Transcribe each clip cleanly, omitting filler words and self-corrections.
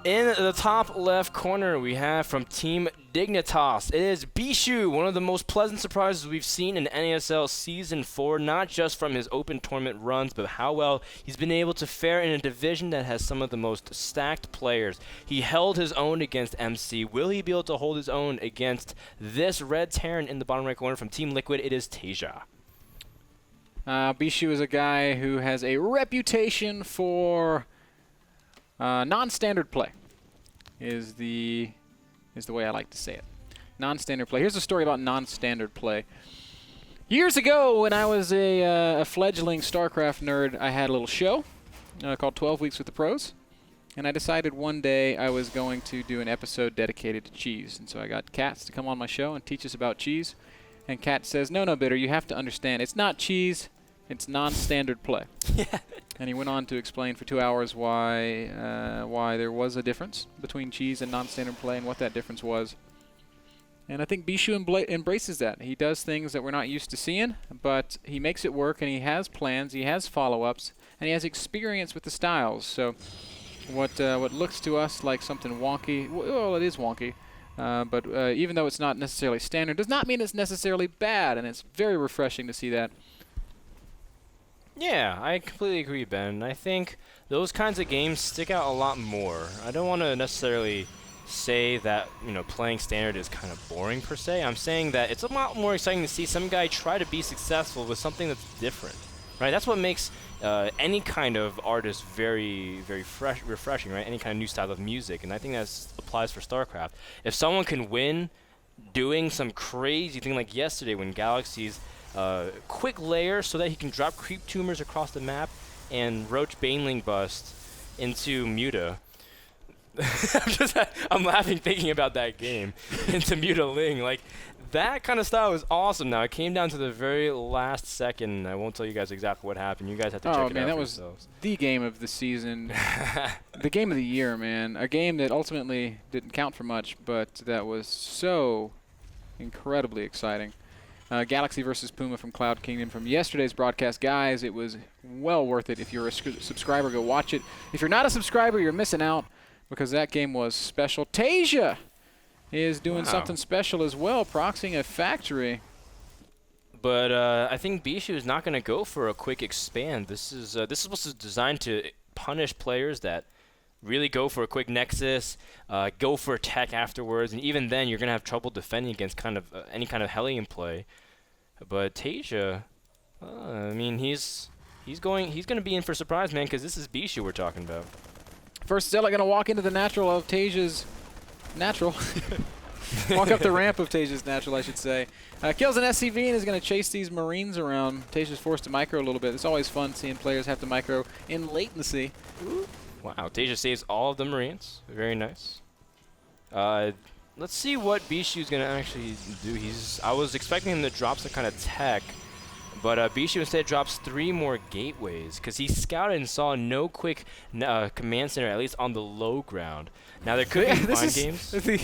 In the top left corner, we have from Team Dignitas, it is Bischu, one of the most pleasant surprises we've seen in NASL Season 4, not just from his open tournament runs, but how well he's been able to fare in a division that has some of the most stacked players. He held his own against MC. Will he be able to hold his own against this red Terran in the bottom right corner from Team Liquid? It is Taeja. Bischu is a guy who has a reputation for non-standard play, is the way I like to say it. Non-standard play. Here's a story about non-standard play. Years ago, when I was a fledgling StarCraft nerd, I had a little show called 12 Weeks with the Pros, and I decided one day I was going to do an episode dedicated to cheese. And so I got Katz to come on my show and teach us about cheese. And Katz says, no, Bitter, you have to understand, it's not cheese, it's non-standard play. Yeah. And he went on to explain for 2 hours why there was a difference between cheese and non-standard play and what that difference was. And I think Bischu embraces that. He does things that we're not used to seeing, but he makes it work, and he has plans, he has follow-ups, and he has experience with the styles. So what looks to us like something wonky, well, it is wonky, but even though it's not necessarily standard, does not mean it's necessarily bad, and it's very refreshing to see that. Yeah, I completely agree, Ben. I think those kinds of games stick out a lot more. I don't want to necessarily say that, playing standard is kind of boring per se. I'm saying that it's a lot more exciting to see some guy try to be successful with something that's different, right? That's what makes any kind of artist very, very refreshing, right? Any kind of new style of music, and I think that applies for StarCraft. If someone can win doing some crazy thing like yesterday when Galaxy's quick layer so that he can drop creep tumors across the map and roach baneling bust into Muta. I'm laughing thinking about that game into Muta Ling. Like, that kind of style is awesome. Now, it came down to the very last second. I won't tell you guys exactly what happened. You guys have to check it out for yourselves. That was the game of the season. The game of the year, man. A game that ultimately didn't count for much, but that was so incredibly exciting. Galaxy versus Puma from Cloud Kingdom from yesterday's broadcast. Guys, it was well worth it. If you're a subscriber, go watch it. If you're not a subscriber, you're missing out because that game was special. Taeja is doing something special as well, proxying a factory. But I think Bischu is not going to go for a quick expand. This is supposed to be designed to punish players that really go for a quick nexus, go for a tech afterwards, and even then you're going to have trouble defending against any kind of Hellion play. But Taeja, I mean, he's going to be in for a surprise, man, because this is Bischu we're talking about. First Zealot going to walk into the natural of Taeja's natural. Walk up the ramp of Taeja's natural, I should say. Kills an SCV and is going to chase these Marines around. Taeja's forced to micro a little bit. It's always fun seeing players have to micro in latency. Ooh. Wow, Taeja saves all of the Marines. Very nice. Let's see what Bischu's going to actually do. I was expecting him to drop some kind of tech, but Bischu instead drops 3 more gateways because he scouted and saw no quick command center, at least on the low ground. Now, there could be mind games. The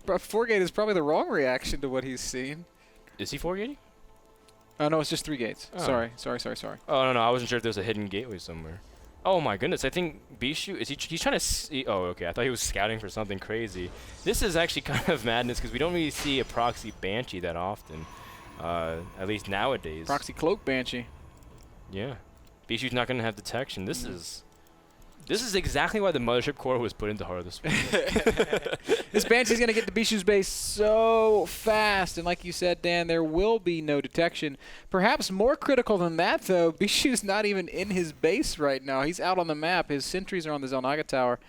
4-gate is probably the wrong reaction to what he's seen. Is he 4-gating? Oh, no, it's just 3 gates. Oh. Sorry. Oh, no, I wasn't sure if there's a hidden gateway somewhere. Oh my goodness, I think Bischu, he's trying to oh, okay, I thought he was scouting for something crazy. This is actually kind of madness because we don't really see a proxy Banshee that often, at least nowadays. Proxy Cloak Banshee. Yeah. Bischu's not going to have detection. This is exactly why the Mothership Core was put into Heart of the Swarm. This Banshee's going to get to Bischu's base so fast, and like you said, Dan, there will be no detection. Perhaps more critical than that, though, Bischu's not even in his base right now. He's out on the map. His sentries are on the Zelnaga Tower,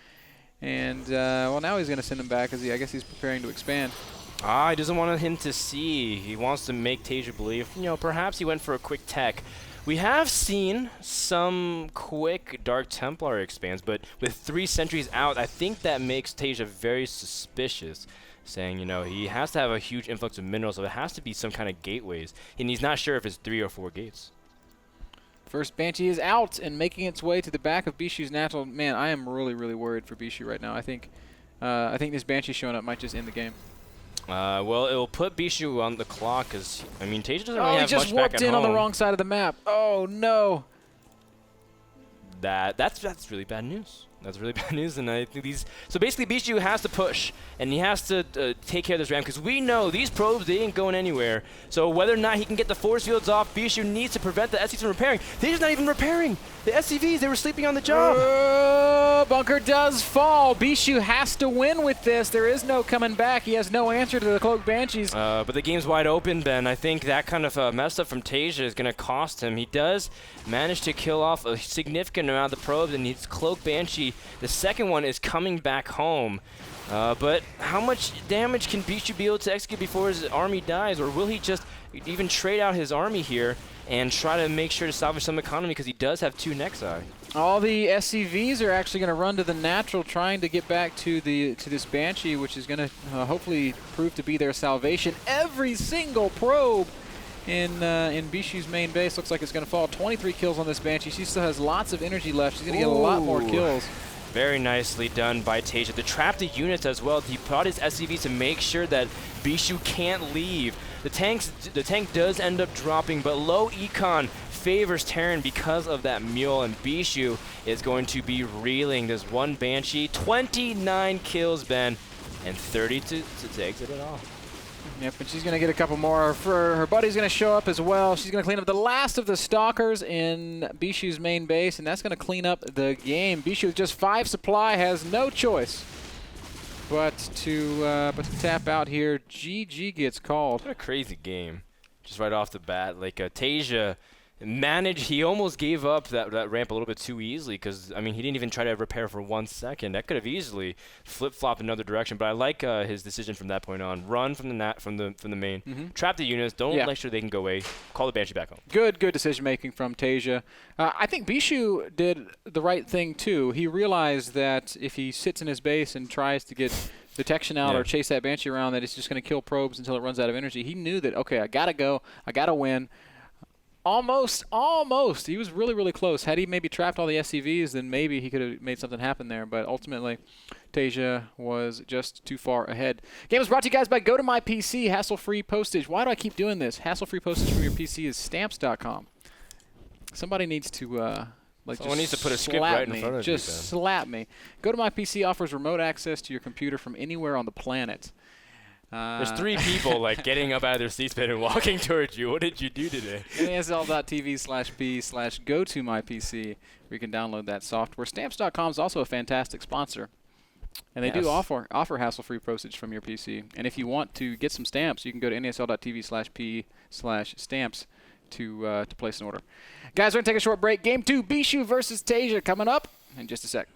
and, well, now he's going to send him back because I guess he's preparing to expand. He doesn't want him to see. He wants to make Taeja believe, perhaps he went for a quick tech. We have seen some quick Dark Templar expands, but with 3 sentries out, I think that makes Taeja very suspicious, saying, he has to have a huge influx of minerals, so it has to be some kind of gateways, and he's not sure if it's 3 or 4 gates. First Banshee is out and making its way to the back of Bischu's natural. Man, I am really, really worried for Bischu right now. I think this Banshee showing up might just end the game. Well, it will put Bischu on the clock because, Taeja doesn't really have much back at home. Oh, he just warped in on the wrong side of the map. Oh, no. That's really bad news. That's really bad news, and I think so basically, Bicshu has to push, and he has to take care of this ramp, because we know these probes, they ain't going anywhere. So whether or not he can get the force fields off, Bicshu needs to prevent the SCVs from repairing. They're just not even repairing. The SCVs, they were sleeping on the job. Bunker does fall. Bicshu has to win with this. There is no coming back. He has no answer to the Cloaked Banshees. But the game's wide open, Ben. I think that kind of mess up from Taeja is going to cost him. He does manage to kill off a significant amount of the probes, and he's Cloaked Banshee. The second one is coming back home. But how much damage can Bicshu be able to execute before his army dies? Or will he just even trade out his army here and try to make sure to salvage some economy, because he does have 2 Nexi? All the SCVs are actually going to run to the natural, trying to get back to this Banshee, which is going to hopefully prove to be their salvation. Every single probe in Bicshu's main base looks like it's going to fall. 23 kills on this Banshee. She still has lots of energy left. She's going to get a lot more kills. Very nicely done by Taeja. To trap the units as well. He brought his SCVs to make sure that Bicshu can't leave. The tank does end up dropping, but low econ favors Terran because of that mule, and Bicshu is going to be reeling. There's 1 Banshee, 29 kills, Ben, and 30 to exit it off. Yep, and she's going to get a couple more. Her buddy's going to show up as well. She's going to clean up the last of the Stalkers in Bicshu's main base, and that's going to clean up the game. Bicshu with just 5 supply has no choice but to tap out here. GG gets called. What a crazy game. Just right off the bat. Like, Taeja he almost gave up that ramp a little bit too easily, because, I mean, he didn't even try to repair for 1 second. That could have easily flip-flopped another direction, but I like his decision from that point on. Run from the main, trap the units, don't let sure they can go away, call the Banshee back home. Good decision-making from Taeja. I think Bicshu did the right thing, too. He realized that if he sits in his base and tries to get detection out or chase that Banshee around, that it's just going to kill probes until it runs out of energy. He knew that, okay, I got to go, I got to win. Almost. He was really close. Had he maybe trapped all the SCVs, then maybe he could have made something happen there. But ultimately, Taeja was just too far ahead. Game was brought to you guys by GoToMyPC, hassle-free postage. Why do I keep doing this? Hassle-free postage from your PC is stamps.com. Somebody needs to someone needs to put a script right in front of you. Just slap me. GoToMyPC offers remote access to your computer from anywhere on the planet. There's 3 people like getting up out of their seats and walking towards you. What did you do today? NASL.tv/p/GoToMyPC, where you can download that software. Stamps.com is also a fantastic sponsor, and they do offer hassle-free postage from your PC. And if you want to get some stamps, you can go to NASL.tv/p/stamps to place an order. Guys, we're going to take a short break. Game 2, Bicshu versus Taeja, coming up in just a sec.